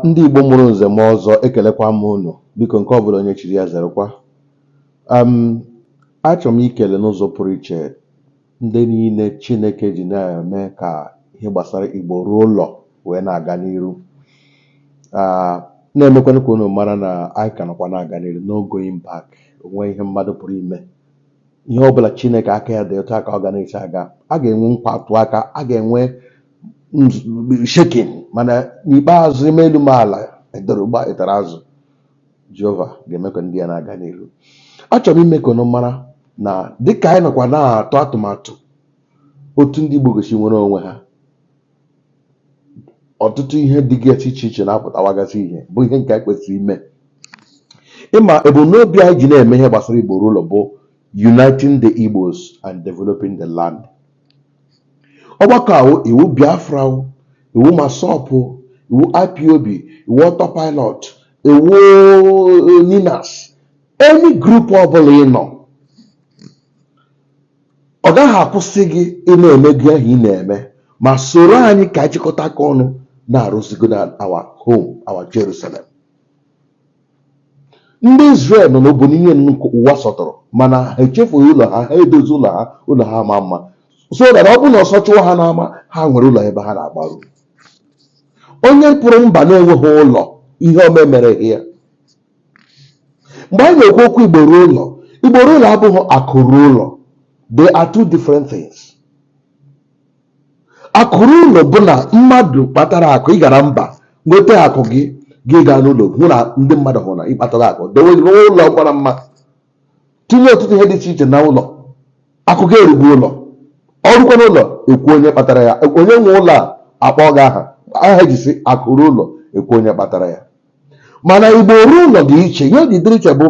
Ndị Igbo mụrụ nze m ọzọ ekelekwa m unu, biko nke ọbụla onye chiri ya zerekwa. Achọrọ m ikele n'ụzọ pụrụ iche ndị niile Chineke ji na-eme ka ihe gbasara Igbo ruo ụlọ wee na-aga n'iru. Na-emekwana ka unu mara na anyị ka nọkwa na-aga n'iru, no going back. Onwe ihe mmadụ pụrụ ime, ihe ọbụla Chineke aka ya dị otu aka ọ ga na-esi aga. A ga-enwe nkwatụ aka, a ga-enwe shaking, mana n'ikpeazụ ime elu ma ala edoro ụgbọ etara azụ. Jehova ga-eme ka ndị ya na-aga n'iru. Achọrọ m ime ka unu mara na dịka anyị nọkwa na-atụ atụmatụ otu ndị Igbo gosi nwere onwe ha, ọtụtụ ihe dịgasị iche iche na-apụtawagasị ihe bụ ihe nke anyị kwesịrị ime. Ịma ebumnobi anyị ji na-eme ihe gbasara Igbo Ruo Ulo bụ uniting the Igbos and developing the land. Ọgbakọ ahụ iwu Biafra, iwu Masọpụ, iwu IPOB, iwu Autopilot, iwu Ninas, any group ọbụla ị nọ, ọ gaghị akwụsị gị ị na-eme gị ahụ ị na-eme, ma soro anyị ka anyị chịkọta aka ọnụ na-arụzigo na our home, our Jerusalem. Ndị Israel nọ n'obodo ihe ụwa sọtọrọ, mana ha echefughị ụlọ ha, ha edozi ụlọ ha ma mma, so that ọ bụrụ na ọsọ chụwa ha n'ama, ha nwere ụlọ ebe ha na-agbaru. Onye pụrụ mba na-enweghị ụlọ, ihe ome mere ya. Mgbe anyị na-ekwu okwu Igbo Ruo Ulo, Igbo Ruo Ulo abụghị akụ ruo ụlọ. They are two different things. Akụ ruo ụlọ bụ na mmadụ kpatara akụ, ị gara mba nweta akụ gị, gị gaa n'ụlọ hụ na ndị mmadụ hụ na ịkpatara akụ, dowe ụlọ mara mma, tinye ọtụtụ ihe dị iche iche na ụlọ, akụ gị erugbu ụlọ, ọrụkwa n'ụlọ ekwu onye kpatara ya, onye nwe ụlọ a akpọ gị aha ejisi akụ ruo ụlọ ekwu onye kpatara ya. Mana Igbo Ruo Ulo dị iche. Ihe dị iche bụ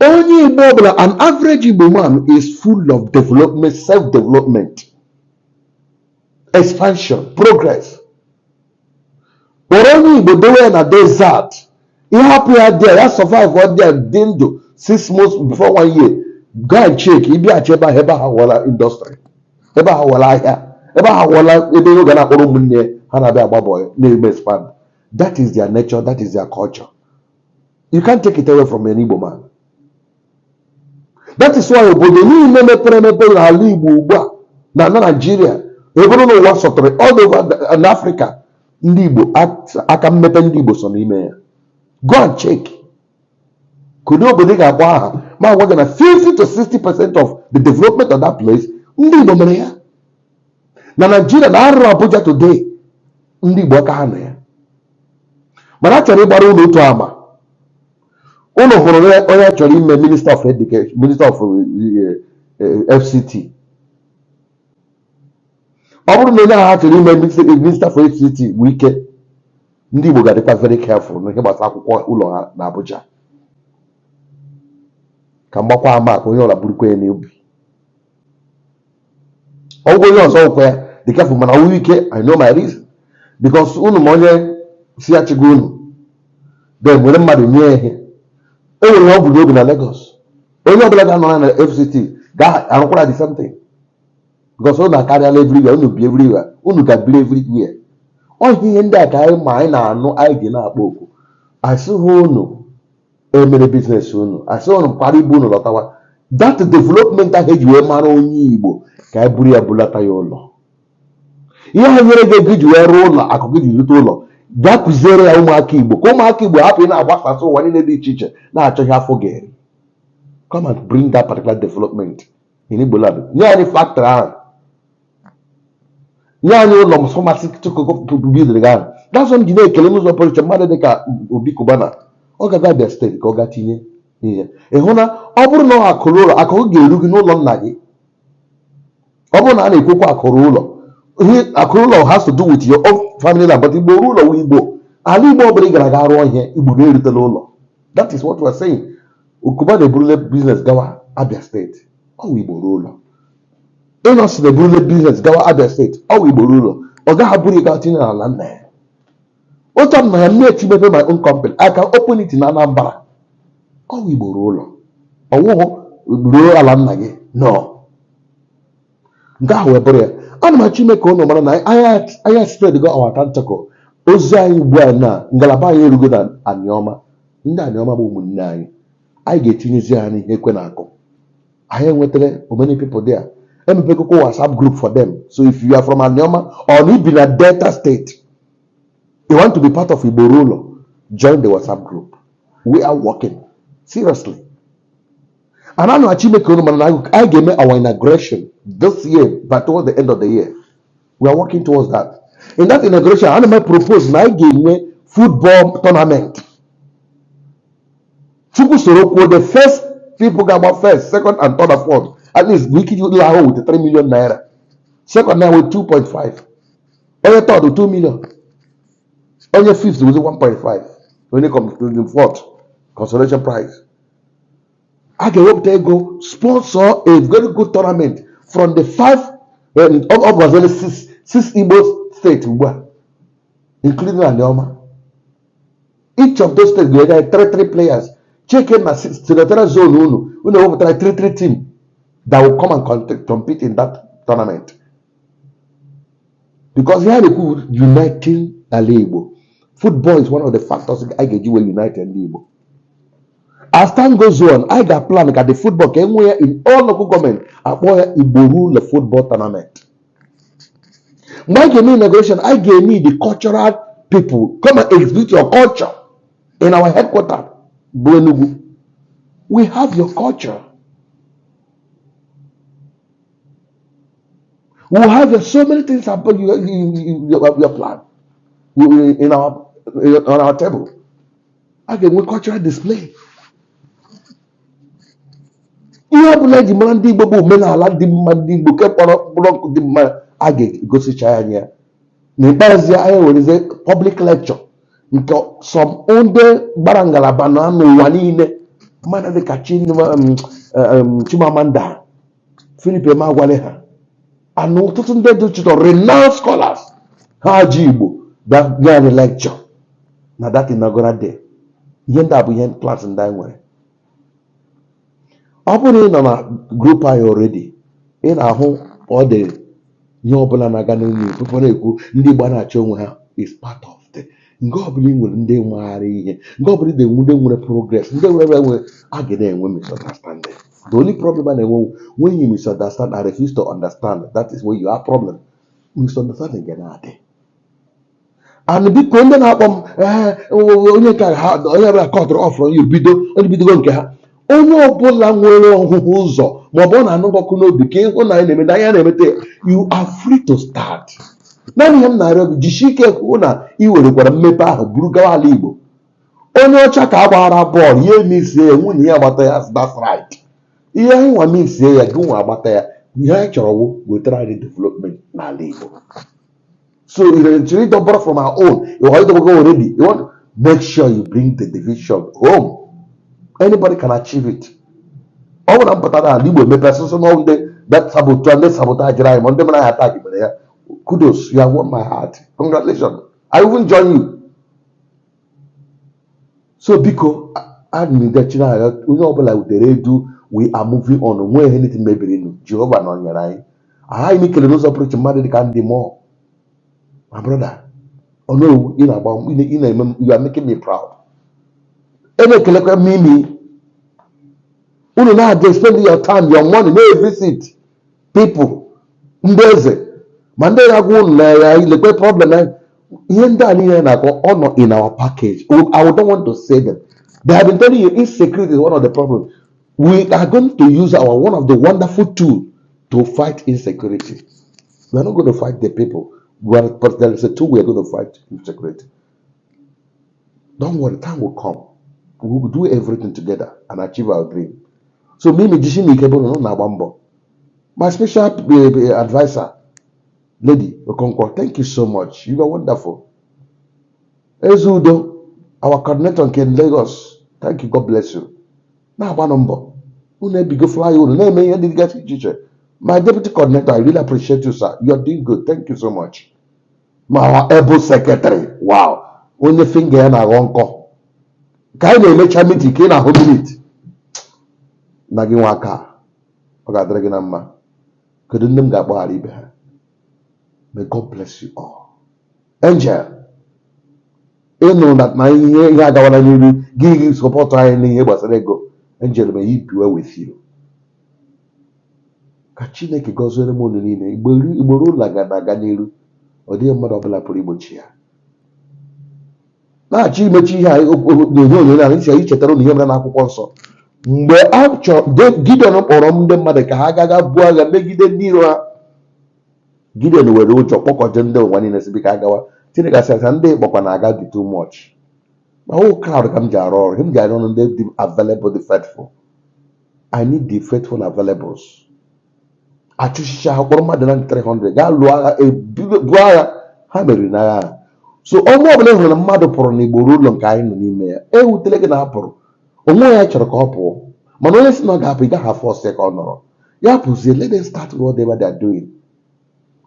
onye Igbo ọbụla, an average Igbo man is full of development, self-development, expansion, progress. Kpọrọ onye Igbo dowe ya na desert, ịhapụ ya dị ya survive ọ dị dị ndụ 6 months before 1 year, go and check, ịbịaghachi ebe ahụ, ebe ahụ wọla industry, ebe ahụ wọla ahịa, ebe ahụ wọla ebe ọ ga na-akpọrọ ụmụnne ha na-abịa agba bọị na-eme expand. That is their nature, that is their culture. You can't take it away from an Igbo man. That is why obodo niile mepere emepe n'ala Igbo ugbu a na Nigeria, ebụrụ na ụwa sọtụrụ all over in Africa, ndị Igbo aka mmepe ndị Igbo so n'ime ya. Go and check. Kedu obodo ga-agba aha ma gwa gị na 50 to 60% of the development of that place ndị Igbo mere ya. Na Nigeria na arụ Abuja today, ndị Igbo aka ha nọ ya. Mana achọrọ ịgbara ụlọ otu ama. Ụlọ hụrụ onye chọrọ ime Minister of Education, Minister of FCT. Ọ bụrụ na onye ahụ chọrọ ime Minister of FCT bụ ike, ndị Igbo ga-adịkwa very careful n'ihe gbasara akwụkwọ ụlọ ha na Abuja. Ka mgbakwa ama ka onye ọla burukwa ya n'obi. Ọgwụ onye ọzọ ụkwa ya dị careful, mana ọwụ ike, I know my reason. Because unu ma onye si achịgo unu, then nwere mmadụ nye ihe. E nwere ọ bụrụ obi na Lagos. Onye ọbụla ga-anọ na FCT ga-arụkwara the same thing. Because unu akarịala everywhere, unu bi everywhere, unu ga-biri everywhere. Ọ ihe ndị a ka anyị ma anyị na-anụ, anyị ji na-akpọ oku. Asịghị unu emere biznes unu, asịghị unu kwara ibu unu lọtawa. That development ahụ eji wee mara onye Igbo ka anyị buru ya bulata ya ụlọ. Ihe ha nyere gị ego ji wee rụọ ụlọ, akụ gị ji rute ụlọ, gaa kụziere ya ụmụaka Igbo, ka ụmụaka Igbo hapụ ị na-agbasasị ụwa niile dị iche iche na-achọghị afọ ga-eri. Come and bring that particular development in Igbo land. Nye anyị factory ahụ, nye anyị ụlọ pharmaceutical building ahụ. That's why m ji na-ekele n'ụzọ pụrụ iche mmadụ dị ka Obi Kubana. Ọ ga-aga Abia steeti ka ọ ga tinye ihe. Ị hụ na ọ bụrụ na ọ akụrụ ụlọ, akụ ga-eru gị n'ụlọ nna gị. Ọ bụrụ na a na-ekwekwa akụrụ ụlọ, akụrụ ụlọ has to do with your own family land, but Igbo Ruo Ulo wụ Igbo. Ala Igbo ọbụla ị gara aga rụọ ihe, Igbo ga-erutela ụlọ. That is what we are saying. Kubana eburule business gawa Abia steeti, ọ wụ Igbo Ruo Ulo. Ịnọsị na eburule business gawa Abia steeti, ọ wụ Igbo Ruo Ulo. Ọ gaghị abụrụ ịga tinye n'ala nna ya. Otu m na ya na-eti mepe my own company, I can open it na Anambra. Ọ wụ Igbo Ruo Ulo. Ọ wụghụ ruo ala nna gị, no. Nke ahụ wee bụrụ ya. Ana m achọ ime ka unu mara na anya spread go our tentacle ozi anyị ugbu a na ngalaba anyị erugo na Anioma. Ndị Anioma bụ ụmụnne anyị. Anyị ga-etinyezi ha n'ihe ekwe na-akụ. I enwetara many people there. Let me pick a WhatsApp group for them. So if you are from Anioma or live in a Delta state, you want to be part of Igbo Ruo Ulo, join the WhatsApp group. We are working. Seriously. And I know I gave our inauguration this year, but towards the end of the year. We are working towards that. In that inauguration, I propose I gave me football tournament. The first people got about first, second, and third, and fourth. At least we could allow with 3 million naira. Second now with 2.5. Only third with 2 million. Only fifth with 1.5. When it comes to the fourth consolation prize. I can hope they go sponsor a very good tournament from the 5 up was only 6 Igbo states, including Anioma. Each of those states they had 3 players. Check in the senatorial zone. We know 3 teams that will come and compete in that tournament. Because here they could uniting Igbo. Football is one of the factors I get you will unite Igbo. As time goes on, I got plan at the football game where in all local government I Igbo Ruo Ulo football tournament. My game inauguration, I gave me the cultural people come and exhibit your culture in our headquarters. We have your culture. We have so many things about your plan on our table. I gave me cultural display. Ihe ọbụla eji mara ndị Igbo bụ omenala dị mma ndị Igbo ke kpọrọ dị mma a ga-egosicha anya. N'ikpeazụ anyị wereze public lecture nke some ndị gbara ngalaba na n'ụwa niile mmadụ dịka Chimamanda Philip Emeagwali ha and ọtụtụ ndị dị chọrọ renowned scholars ha ji Igbo bịa anyị lecture na that inaugural day. Ihe ndị a bụ ihe class ndị anyị nwere. Ọ bụrụ na ị nọ na group anyị already, ị na-ahụ ọ dị ihe ọbụla na-aga n'elu tupu na-ekwu ndị Igbo na-achọ onwe ha is part of the nke ọbụla ị nwere ndị nwegharị ihe nke ọbụla ị ndị nwere progress ndị nwere a ga na-enwe misunderstanding. The only problem I know when you misunderstand and refuse to understand, that is where you have problem. Misunderstanding ga-adị. And biko ndị na-akpọ m onye ka ha onye bịara kọtụrụ ọfụrụ onye bidogo nke ha. Onye ọbụla nwere ọhụhụ ụzọ ma ọ bụ ọ na-anụ ọkụ n'obi ka ịhụ na anyị na-eme anya na-emete, you are free to start. Naanị ihe m na-arịọ gị jisie ike hụ na ị werekwara mmepe ahụ buru gawa ala Igbo. Onye ọcha ka a gbara bọọlụ ya emisie ya nwunye ya agbata ya, that's right. Ihe anyị nwa misie ya gị nwa agbata ya, ihe anyị chọrọ wụ wetara anyị development n'ala Igbo. So if you don't borrow from our own, you already go already. You want to make sure you bring the division home. Anybody can achieve it. All of them put that Igbo me person so now that sabotage right. On them I attack you. Kudos, you have won my heart. Congratulations. I will join you. So because I mean that you know like they do, we are moving on. When anything maybe in Jehovah on your eye. I make a little approach mother can do more. My brother. Oh no, you are making me proud. Mimi, you know they spend your time, your money, they visit people. Monday I go the problem. In our package. I don't want to say them. They have been telling you insecurity is one of the problems. We are going to use one of the wonderful tools to fight insecurity. We are not going to fight the people. But there is a tool we are going to fight insecurity. Don't worry, time will come. We will do everything together and achieve our dream. So Mimi Jishimi Kebono na Bambo. My special advisor, Lady Okonkwo, thank you so much. You are wonderful. Ezudo, our coordinator in Lagos, thank you, God bless you. Now Banombo. My deputy coordinator, I really appreciate you, sir. You are doing good. Thank you so much. My able secretary, wow. Only finger na wonko. Ka na emecha meeting ka na hold it. Na gị nwaka. Ọ ga-adịrị gị na mma. Kedu ndị m ga-agbaghara ibe ha? May God bless you all. Angel, ịnụ na ihe agawala n'iru gị sọpọtụ anyị n'ihe gbasara ego. Angel, may he be well with you. Ka Chineke gọziere m unu niile. Igbo Ruo Ulo na-aga n'iru. Ọ dịghị mmadụ ọbụla pụrụ igbochi ya. Na-achọ imechi ihe onyonyo na isi ichetara unu ihe mere n'akwụkwọ nsọ. Mgbe Gideon kpọrọ ndị mmadụ ka ha gaga buo agha megide ndị iro ha, Gideon were ụjọ kpọkọje ndị ụwa niile si bika agawa. Chineke asị ndị kpọkwa na aga dị too much. Ma whole crowd ka m ji arụ ọrụ. M ji arụ ọrụ ndị dị available, the faithful. I need the faithful availables. Achụchicha ha kpọrọ mmadụ na 300 gaa lụọ agha, buo agha, ha meriri n'agha ha. So ọnụ ọbụla hụrụ na mmadụ pụrụ n'Igbo Ruo Ulo nke anyị nọ n'ime ya, ewutele gị na ha pụrụ. Onwe ya chọrọ ka ọ pụọ, mana onye si na ọ ga-apụ, ị gaghị afọ ọsọ ka ọ nọrọ. Ya pụzie, let them start whatever they are doing.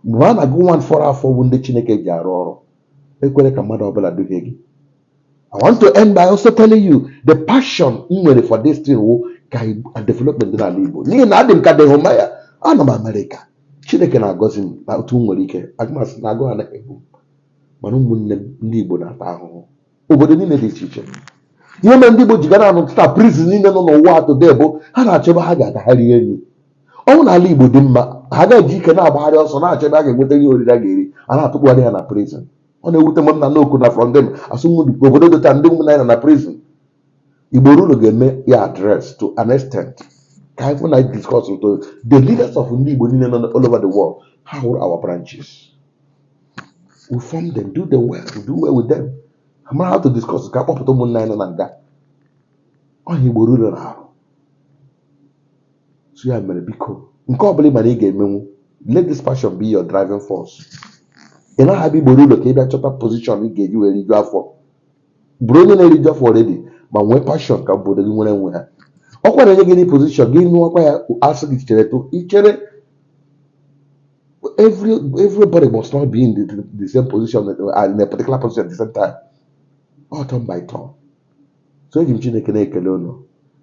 Mgbe a na-agụ nwa fọrọ afọ bụ ndị Chineke ji arụ ọrụ, ekwere ka mmadụ ọbụla duhie gị. I want to end by also telling you the passion nwere for this thing ka development dị n'ala Igbo. N'ihi na adị m ka Nehemaya, anọ m Amerịka, Chineke na-agọzi m na otu m nwere ike, agụmasị na agụ anaghị egbu, mana ụmụnne m ndị Igbo na-ata ahụhụ. Obodo niile dị iche iche. Ihe mere ndị Igbo ji gara anụ taa prison niile nọ n'ụwa today bụ ha na-achọba ha ga-aga ha rie nri. Ọnwụ n'ala Igbo dị mma, ha ga-eji ike na-agbagharị ọsọ na-achọba ha ga-enweta ihe oriri a ga-eri, a na-atụkpụgharị ha na prison. Ọ na-ewute m na n'okwu na from them asụmụ obodo dịta ndị ụmụnna na prison. Igbo Ruo Ulo ga-eme ya address to an extent ka anyị fụ na discuss to the leaders of ndị Igbo niile all over the world. Ha hụrụ our branches, we form them, do them well, we do well with them. Ha mara how to discuss ka akpọpụta ụmụnna anyị nọ na nga. Ọha Igbo Ruo Ulo na-arụ. So ya mere biko, nke ọ bụla mana ị ga-emenwu, let this passion be your driving force. Ị naghị abịa Igbo Ruo Ulo ka ị bịa chọta position ị ga-eji were rijuo afọ. Bụrụ onye na-eriju afọ already, ma nwee passion ka obodo gị nwere nwe ha. Ọkwa na-enye gị dị position gị nụọkwa ya asị gị ichere. Everybody must not be in the same position in a particular position at the same time. All turn by turn. So eji m Chineke na-ekele unu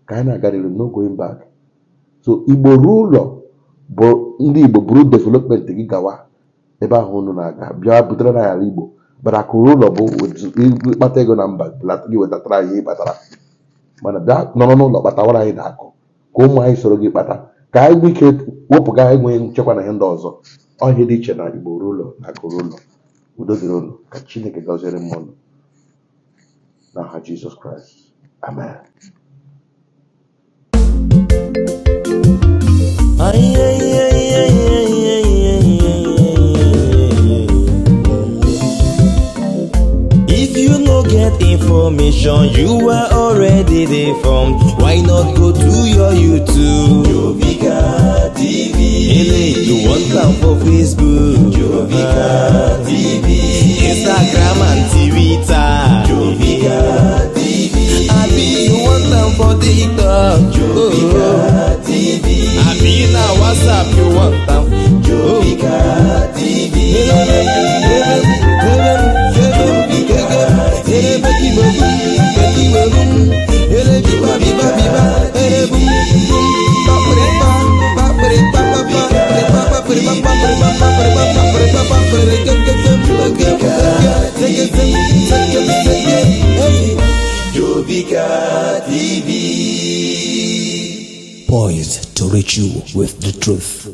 ka anyị na-aga n'ihu, no going back. So Igbo Ruo Ulo bụ ndị Igbo buru development gị gawa ebe ahụ unu na-aga, bịa butere na ala Igbo. Bara Akụ Ruo Ulo bụ ịkpata ego na mba belata gị wetatara anyị ịkpatara, mana bịa nọrọ n'ụlọ kpatawara anyị na akụ ka ụmụ anyị soro gị kpata, ka anyị nwee ike wepụga enweghị nchekwa na ihe ndị ọzọ. Ọ ihe dị iche na Igbo Ruo Ulo na Akụ Ruo Ulo. Udo dịrị unu, ka Chineke gọziere m unu n'aha Jizọs Kraịst. Amen. If you no get information, you are already deformed. Why not go to your YouTube? Jovika TV. Hey, you want come for Facebook? Jovika TV. Instagram and Twitter. Jovika TV. Abi, you want come for TikTok? Jovika TV. Abi, na WhatsApp you want them? Jovika TV. Jovika TV, poised to reach you with the truth.